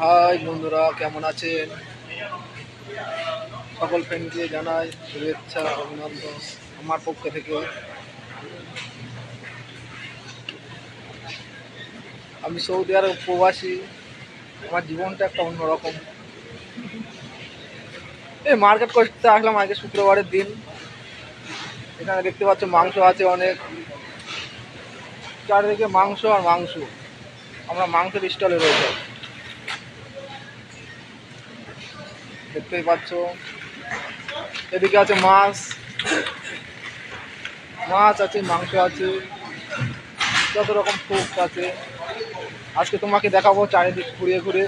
High বন্ধুরা, কেমন আছেন? সকল ফ্রেন্ডকে জানাই শুভেচ্ছা অভিনন্দন আমার পক্ষ থেকে। আমি সৌদি আরব প্রবাসী। আমার জীবনটা একটা অন্যরকম। এই মার্কেট করতে আসলাম আজকে শুক্রবারের দিন। এখানে দেখতে পাচ্ছ মাংস আছে অনেক, চারিদিকে মাংস আর মাংস। আমরা মাংসের স্টলে রয়েছে, দেখতেই পাচ্ছ। এদিকে আছে মাছ, মাছ আছে, মাংস আছে, যত রকম ফুড আছে। আজকে তোমাকে দেখাবো চারিদিক ঘুরিয়ে ঘুরে।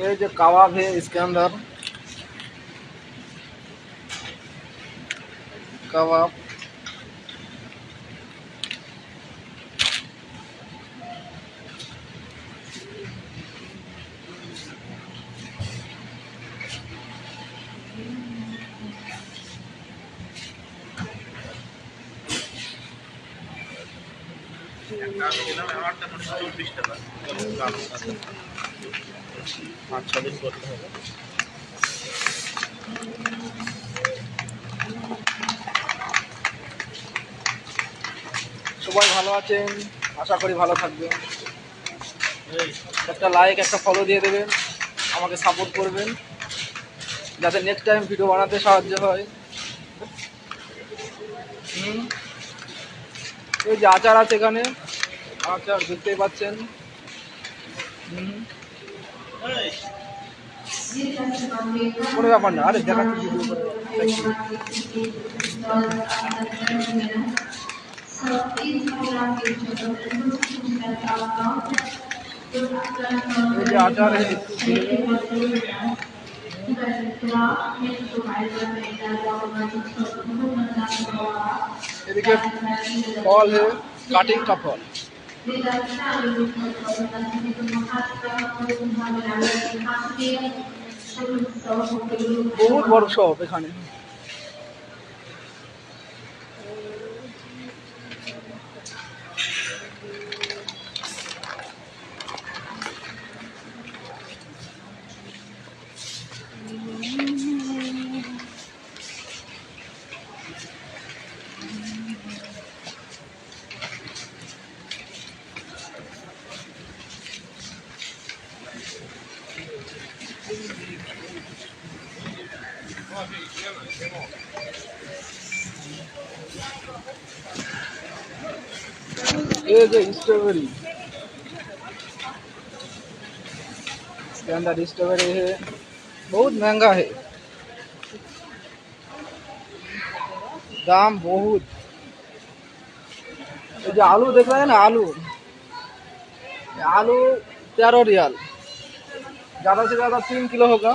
এই যে কাবাব হে इसके अंदर কাবাব। সবাই ভালো আছেন, আশা করি ভালো থাকবেন। একটা লাইক, একটা ফলো দিয়ে দেবেন, আমাকে সাপোর্ট করবেন যাতে নেক্সট টাইম ভিডিও বানাতে সাহায্য হয়। এই যে আচার আছে এখানে, আচার দেখতেই পাচ্ছেন। কোনো ব্যাপার না, আরে দেখাচ্ছি ভিডিও করে। এই যে আচার এদিকে ফল হে, কাটিং কা ফল। বহুত বড় শপ এখানে। ये जो स्ट्रॉबेरी, इसके अंदर स्ट्रॉबेरी है, बहुत महंगा है, दाम बहुत। ये जो आलू देख रहे हैं ना, आलू, आलू 13 रियाल, ज़्यादा से ज़्यादा 3 किलो होगा।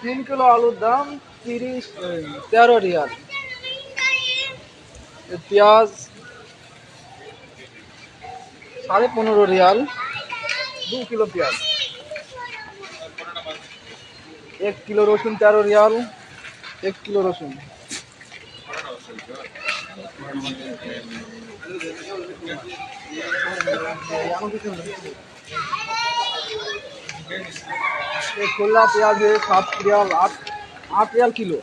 3 किलो आलू दाम 13 रियाल। प्याज 15.5 रियाल, 2 किलो प्याज। 1 किलो रसुन 13 रियाल, 1 किलो रसुन। एक खुला प्याज है 7 रियाल, 8 रियाल किलो,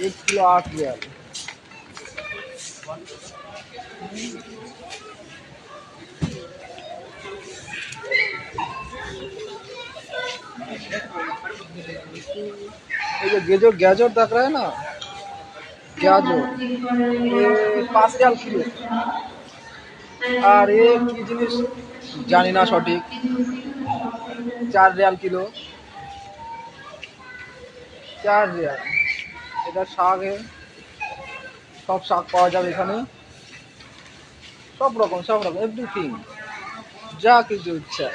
1 किलो 8 रियाल। ये जो गाजर देख रहे हैं ना, गाजर ये 5 रियाल किलो। और ये की जिनिस জানি না সঠিক, 4 রিয়াল কিলো, 4 রিয়াল। এটা শাক, সব শাক পাওয়া যাবে এখানে, সব রকম এভরিথিং, যা কিছু ইচ্ছা।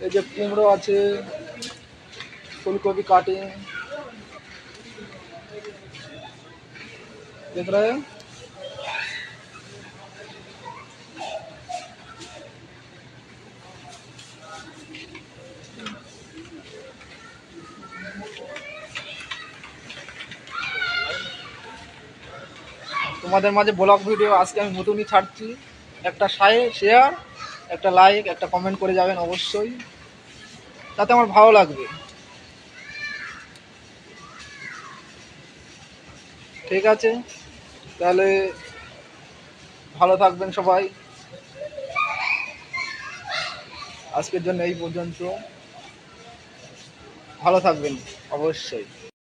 এই যে কুমড়ো আছে, ফুলকপি কাটিং देख रहे हैं। তোমাদের মাঝে ব্লগ ভিডিও আজকে আমি নতুনই ছাড়ছি। একটা শেয়ার, একটা লাইক, একটা কমেন্ট করে যাবেন অবশ্যই, তাতে আমার ভালো লাগবে। ঠিক আছে, তাহলে ভালো থাকবেন সবাই। আজকের জন্য এই পর্যন্ত। ভালো থাকবেন অবশ্যই।